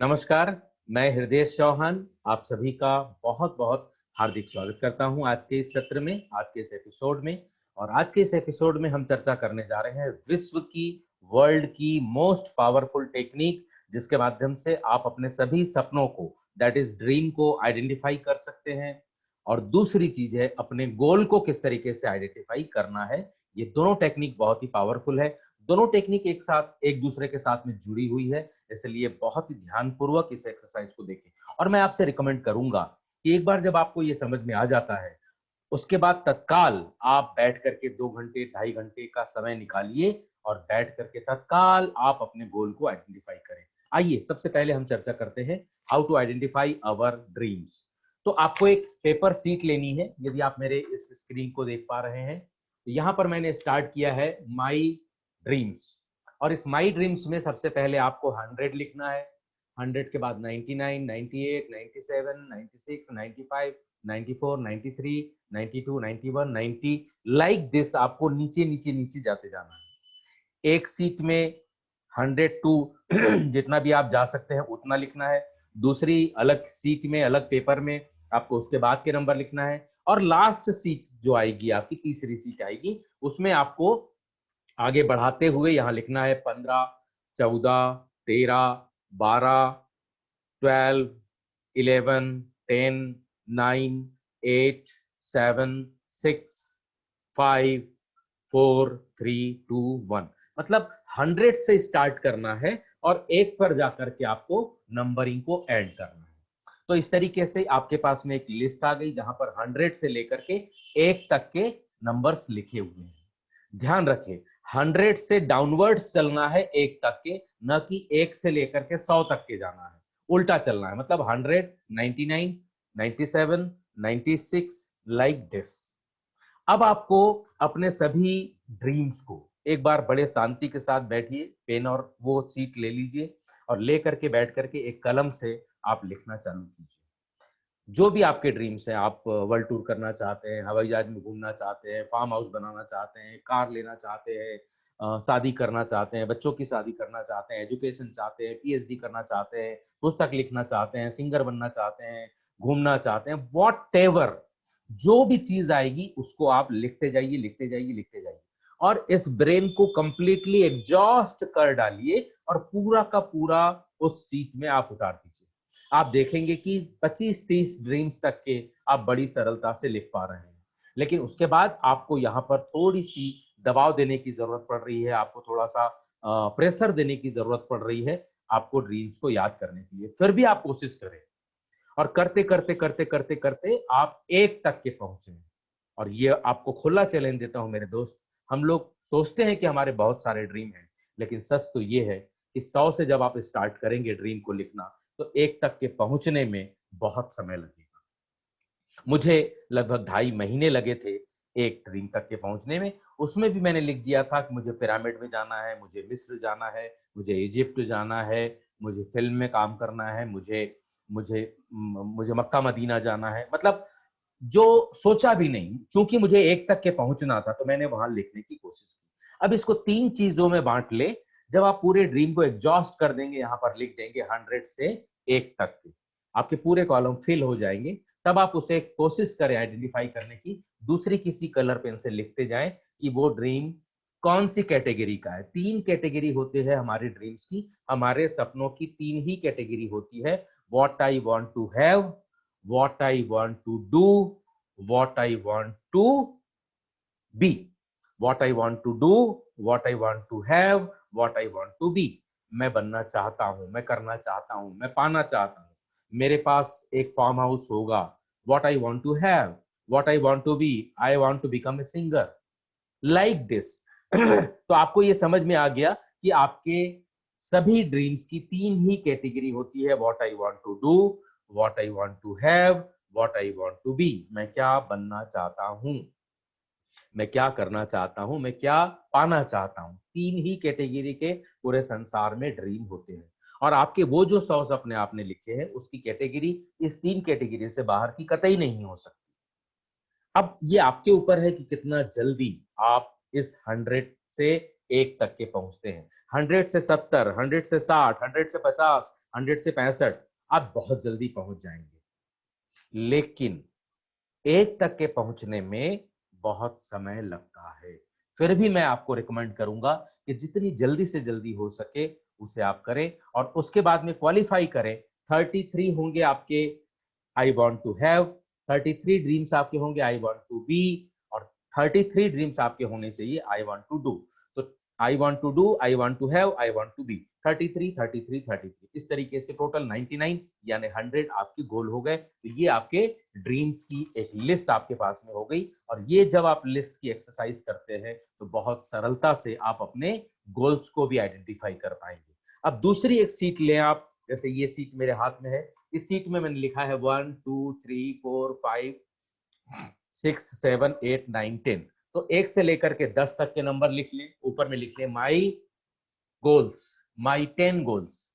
नमस्कार, मैं हृदय चौहान आप सभी का बहुत बहुत हार्दिक स्वागत करता हूं आज के इस सत्र में, आज के इस एपिसोड में। और आज के इस एपिसोड में हम चर्चा करने जा रहे हैं विश्व की, वर्ल्ड की मोस्ट पावरफुल टेक्निक, जिसके माध्यम से आप अपने सभी सपनों को, दैट इज ड्रीम को आइडेंटिफाई कर सकते हैं। और दूसरी चीज है अपने गोल को किस तरीके से आइडेंटिफाई करना है। ये दोनों टेक्निक बहुत ही पावरफुल है। दोनों टेक्निक एक दूसरे के साथ में जुड़ी हुई है, इसलिए बहुत ही ध्यानपूर्वक इस एक्सरसाइज को देखें। और मैं आपसे रिकमेंड करूंगा कि एक बार जब आपको ये समझ में आ जाता है, उसके बाद तत्काल आप बैठ करके 2 घंटे 2.5 घंटे का समय निकालिए और बैठ करके तत्काल आप अपने गोल को आइडेंटिफाई करें। आइए सबसे पहले हम चर्चा करते हैं how to identify our dreams. तो आपको एक पेपर सीट लेनी है। यदि आप मेरे इस स्क्रीन को देख पा रहे हैं तो यहाँ पर मैंने स्टार्ट किया है माई ड्रीम्स। और इस माई ड्रीम्स में सबसे पहले आपको 100 लिखना है। 100 के बाद 99, 98, 97, 96, 95, 94, 93, 92, 91, 90, लाइक दिस आपको नीचे नीचे नीचे जाते जाना है। एक सीट में 102 जितना भी आप जा सकते हैं उतना लिखना है। दूसरी अलग सीट में, अलग पेपर में आपको उसके बाद के नंबर लिखना है। और लास्ट सीट जो आएगी, आपकी तीसरी सीट आएगी, उसमें आपको आगे बढ़ाते हुए यहाँ लिखना है 15, 14, 13, 12, 12, 11, 10, 9, 8, 7, 6, 5, 4, 3, 2, 1। मतलब 100 से स्टार्ट करना है और एक पर जाकर के आपको नंबरिंग को ऐड करना है। तो इस तरीके से आपके पास में एक लिस्ट आ गई जहां पर 100 से लेकर के 1 तक के नंबर्स लिखे हुए हैं। ध्यान रखें, 100 से डाउनवर्ड्स चलना है 1 तक के, न कि 1 से लेकर के 100 तक के जाना है। उल्टा चलना है, मतलब 100, 99, 97, 96, लाइक दिस। अब आपको अपने सभी ड्रीम्स को एक बार बड़े शांति के साथ बैठिए, पेन और वो सीट ले लीजिए और ले करके बैठ करके एक कलम से आप लिखना चालू कीजिए। जो भी आपके ड्रीम्स हैं, आप वर्ल्ड टूर करना चाहते हैं, हवाई जहाज में घूमना चाहते हैं, फार्म हाउस बनाना चाहते हैं, कार लेना चाहते हैं, शादी करना चाहते हैं, बच्चों की शादी करना चाहते हैं, एजुकेशन चाहते हैं, पीएचडी करना चाहते हैं, पुस्तक लिखना चाहते हैं, सिंगर बनना चाहते हैं, घूमना चाहते हैं, व्हाटएवर जो भी चीज आएगी उसको आप लिखते जाइए, लिखते जाइए, लिखते जाइए। और इस ब्रेन को कंप्लीटली एग्जॉस्ट कर डालिए और पूरा का पूरा उस सीट में आप उतार दीजिए। आप देखेंगे कि 25-30 ड्रीम्स तक के आप बड़ी सरलता से लिख पा रहे हैं। लेकिन उसके बाद आपको यहाँ पर थोड़ी सी दबाव देने की जरूरत पड़ रही है, आपको थोड़ा सा प्रेशर देने की जरूरत पड़ रही है आपको ड्रीम्स को याद करने के लिए। फिर भी आप कोशिश करें और करते करते करते करते करते आप 1 तक के पहुंचे। और ये आपको खुला चैलेंज देता हूं मेरे दोस्त। हम लोग सोचते हैं कि हमारे बहुत सारे ड्रीम हैं, लेकिन सच तो ये है कि 100 से जब आप स्टार्ट करेंगे ड्रीम को लिखना, तो 1 तक के पहुंचने में बहुत समय लगेगा। मुझे लगभग 2.5 महीने लगे थे एक ड्रीम तक के पहुंचने में। उसमें भी मैंने लिख दिया था कि मुझे पिरामिड में जाना है, मुझे मिस्र जाना है, मुझे इजिप्ट जाना है, मुझे फिल्म में काम करना है, मुझे मुझे मुझे मक्का मदीना जाना है। मतलब जो सोचा भी नहीं, क्योंकि मुझे 1 तक के पहुंचना था तो मैंने वहां लिखने की कोशिश की। अब इसको 3 चीजों में बांट ले। जब आप पूरे ड्रीम को एग्जॉस्ट कर देंगे, यहाँ पर लिख देंगे 100 से 1 तक के, आपके पूरे कॉलम फिल हो जाएंगे। तब आप उसे कोशिश करें आइडेंटिफाई करने की, दूसरी किसी कलर पेन से लिखते जाएं कि वो ड्रीम कौन सी कैटेगरी का है। 3 कैटेगरी होते हैं हमारे ड्रीम्स की, हमारे सपनों की 3 ही कैटेगरी होती है। What I want to have, what I want to do, what I want to be. What I want to do, what I want to have, what I want to be. मैं बनना चाहता हूं, मैं करना चाहता हूं, मैं पाना चाहता हूं, मेरे पास एक फार्म हाउस होगा। What I want to have, what I want to be, I want to become a singer, like this. तो आपको ये समझ में आ गया कि आपके सभी ड्रीम्स की 3 ही कैटेगरी होती है। What I want to do, what I want to have, what I want to be. मैं क्या बनना चाहता हूं, मैं क्या करना चाहता हूं, मैं क्या पाना चाहता हूं। 3 ही कैटेगरी के पूरे संसार में ड्रीम होते हैं। और आपके वो जो 100 सपने आपने लिखे हैं, उसकी कैटेगरी इस 3 कैटेगरी से बाहर की कतई नहीं हो सकती। अब ये आपके ऊपर है कि कितना जल्दी आप इस 100 से 1 तक के पहुंचते हैं। 100 से 70, 100 से 60, 100 से 50, 100 से 65 आप बहुत जल्दी पहुंच जाएंगे। लेकिन 1 तक के पहुंचने में बहुत समय लगता है। फिर भी मैं आपको रिकमेंड करूंगा कि जितनी जल्दी से जल्दी हो सके उसे आप करें और उसके बाद में क्वालिफाई करें। 33 होंगे आपके I want to have, 33 dreams आपके होंगे आई वांट टू बी, और 33 ड्रीम्स आपके होने चाहिए आई वांट टू डू। तो I want to do, I want to have, I want to be, 33 33 33, इस तरीके से टोटल 99 यानी 100 आपके गोल हो गए। तो ये आपके ड्रीम्स की एक लिस्ट आपके पास में हो गई, और ये जब आप लिस्ट की एक्सरसाइज करते हैं तो बहुत सरलता से आप अपने गोल्स को भी आइडेंटिफाई कर पाएंगे। अब दूसरी एक सीट लें आप, जैसे ये सीट मेरे हाथ में है, इस सीट में मैंने लिखा है 1 2 3 4 5 6 7 8 9 10। तो 1 से लेकर के 10 तक के नंबर लिख लें, ऊपर में लिख लें माई गोल्स, माई 10 गोल्स।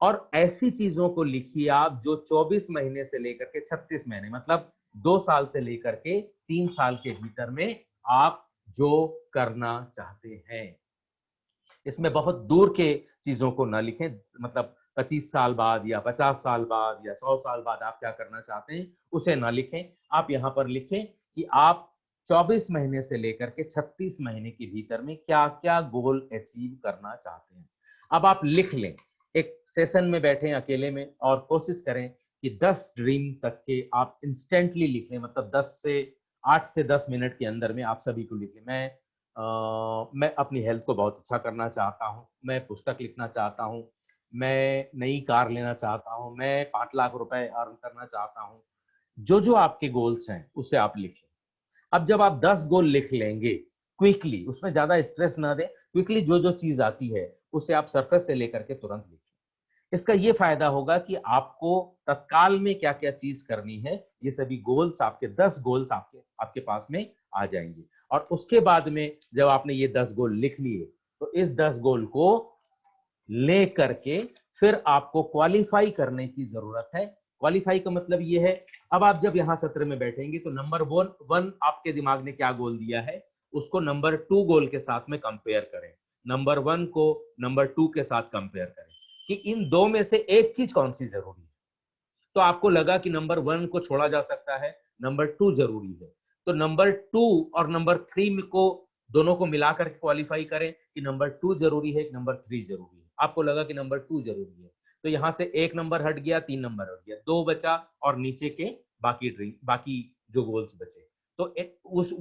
और ऐसी चीजों को लिखिए आप जो 24 महीने से लेकर के 36 महीने, मतलब 2 साल से लेकर के 3 साल के भीतर में आप जो करना चाहते हैं। इसमें बहुत दूर के चीजों को ना लिखें, मतलब 25 साल बाद या 50 साल बाद या 100 साल बाद आप क्या करना चाहते हैं उसे ना लिखें। आप यहां पर लिखें कि आप 24 महीने से लेकर के 36 महीने के भीतर में क्या क्या गोल अचीव करना चाहते हैं। अब आप लिख लें, एक सेशन में बैठे अकेले में और कोशिश करें कि 10 ड्रीम तक के आप इंस्टेंटली लिख लें, मतलब 8 से 10 मिनट के अंदर में आप सभी को लिख लें। मैं अपनी हेल्थ को बहुत अच्छा करना चाहता हूँ, मैं पुस्तक लिखना चाहता हूँ, मैं नई कार लेना चाहता हूँ, मैं 5 लाख रुपए अर्न करना चाहता हूँ। जो जो आपके गोल्स हैं उसे आप लिखें। अब जब आप 10 गोल लिख लेंगे क्विकली, उसमें ज्यादा स्ट्रेस ना दें, क्विकली जो जो चीज आती है उसे आप सरफेस से लेकर के तुरंत लिखें। इसका ये फायदा होगा कि आपको तत्काल में क्या क्या चीज करनी है, ये सभी गोल्स आपके 10 गोल्स आपके आपके पास में आ जाएंगे। और उसके बाद में जब आपने ये 10 गोल लिख लिए तो इस 10 गोल को ले करके फिर आपको क्वालिफाई करने की जरूरत है। क्वालिफाई का मतलब ये है, अब आप जब यहां सत्र में बैठेंगे तो नंबर वन आपके दिमाग ने क्या गोल दिया है उसको नंबर 2 गोल के साथ में कंपेयर करें, नंबर 1 को नंबर 2 के साथ कंपेयर करें कि इन दो में से एक चीज कौन सी जरूरी है। तो आपको लगा कि नंबर 1 को छोड़ा जा सकता है, नंबर 2 जरूरी है, तो नंबर 2 और नंबर 3 को दोनों को मिलाकर क्वालिफाई करें कि नंबर 2 जरूरी है, नंबर 3 जरूरी है। आपको लगा कि नंबर 2 जरूरी है, तो यहां से एक नंबर हट गया, 3 नंबर हट गया, 2 बचा, और नीचे के बाकी जो गोल्स बचे। तो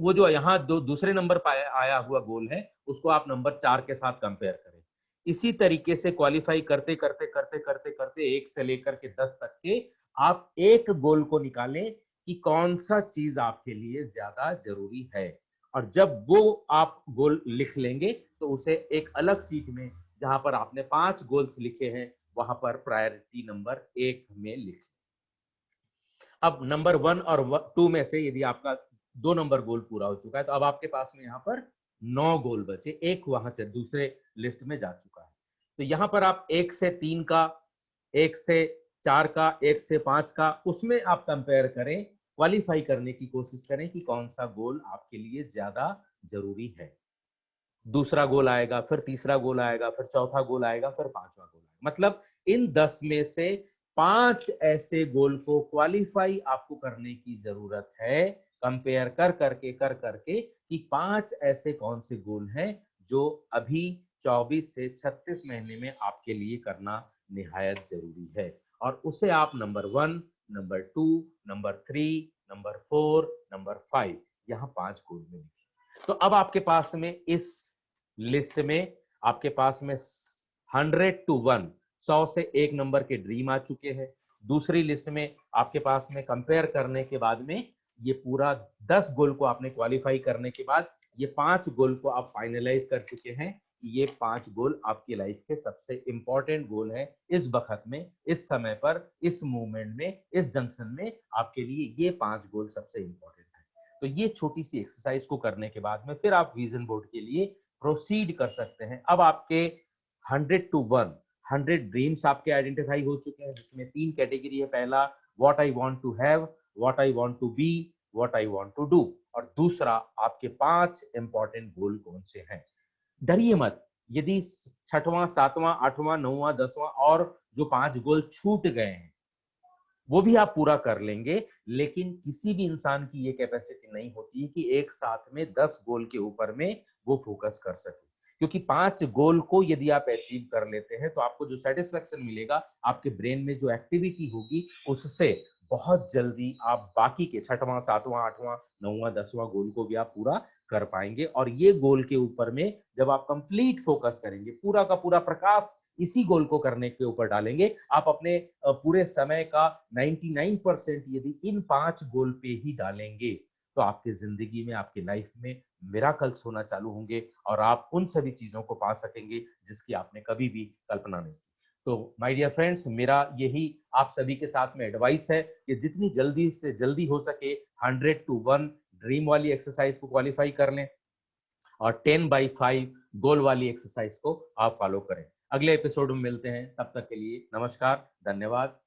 वो जो यहाँ दूसरे नंबर पर आया हुआ गोल है उसको आप नंबर 4 के साथ कंपेयर करें। इसी तरीके से क्वालिफाई करते करते करते करते करते 1 से लेकर के 10 तक के आप एक गोल को निकालें कि कौन सा चीज आपके लिए ज्यादा जरूरी है। और जब वो आप गोल लिख लेंगे तो उसे एक अलग सीट में जहां पर आपने 5 गोल्स लिखे हैं वहां पर प्रायोरिटी नंबर 1 में लिखें। अब नंबर 1 और 2 में से यदि आपका 2 नंबर गोल पूरा हो चुका है तो अब आपके पास में यहाँ पर 9 गोल बचे, एक वहां से दूसरे लिस्ट में जा चुका है। तो यहाँ पर आप 1 से 3 का, 1 से 4 का, 1 से 5 का, उसमें आप कंपेयर करें, क्वालिफाई करने की कोशिश करें कि कौन सा गोल आपके लिए ज्यादा जरूरी है। दूसरा गोल आएगा, फिर तीसरा गोल आएगा, फिर चौथा गोल आएगा, फिर पांचवा गोल आएगा। मतलब इन 10 में से 5 ऐसे गोल को क्वालिफाई आपको करने की जरूरत है, कंपेयर कर करके कि 5 ऐसे कौन से गोल हैं जो अभी 24 से 36 महीने में आपके लिए करना निहायत जरूरी है। और उसे आप number 1, number 2, number 3, number 4, number 5, यहाँ 5 गोल में लिखिए। तो अब आपके पास में इस लिस्ट में आपके पास में 100 to 1, 100 से एक नंबर के ड्रीम आ चुके हैं। दूसरी लिस्ट में आपके पास में कंपेयर करने के बाद में ये पूरा 10 गोल को आपने क्वालिफाई करने के बाद ये 5 गोल को आप फाइनलाइज कर चुके हैं। ये 5 गोल आपकी लाइफ के सबसे इंपॉर्टेंट गोल है इस वक्त में, इस समय पर, इस मूवमेंट में, इस जंक्शन में आपके लिए ये 5 गोल सबसे इंपॉर्टेंट है। तो ये छोटी सी एक्सरसाइज को करने के बाद में फिर आप विजन बोर्ड के लिए प्रोसीड कर सकते हैं। अब आपके 100 to 1, 100 ड्रीम्स आपके आइडेंटिफाई हो चुके हैं, जिसमें 3 कैटेगरी है। पहला what I want to have, what I want to be, what I want to do, और दूसरा आपके 5 इंपॉर्टेंट गोल कौन से हैं। डरिए मत। यदि छठवां, सातवां, आठवां, नौवां, 10वां और जो 5 गोल छूट गए हैं वो भी आप पूरा कर लेंगे, लेकिन किसी भी इंसान की ये कैपेसिटी नहीं होती है कि एक साथ में 10 गोल के ऊपर में वो फोकस कर सके। क्योंकि 5 गोल को यदि आप अचीव कर लेते हैं तो आपको जो सेटिस्फेक्शन मिलेगा, आपके ब्रेन में जो एक्टिविटी होगी, उससे बहुत जल्दी आप बाकी के छठवां, सातवां, आठवां, नौवां, 10वां गोल को भी आप पूरा कर पाएंगे। और ये गोल के ऊपर में जब आप कंप्लीट फोकस करेंगे, पूरा का पूरा प्रकाश इसी गोल को करने के ऊपर डालेंगे, आप अपने पूरे समय का 99% यदि इन 5 गोल पे ही डालेंगे, तो आपकी जिंदगी में, आपकी लाइफ में मिराकल्स होना चालू होंगे और आप उन सभी चीजों को पा सकेंगे जिसकी आपने कभी भी कल्पना नहीं की। तो माय डियर फ्रेंड्स, मेरा यही आप सभी के साथ में एडवाइस है कि जितनी जल्दी से जल्दी हो सके 100 to 1 ड्रीम वाली एक्सरसाइज को क्वालिफाई कर लें और 10/5 गोल वाली एक्सरसाइज को आप फॉलो करें। अगले एपिसोड में मिलते हैं, तब तक के लिए नमस्कार, धन्यवाद।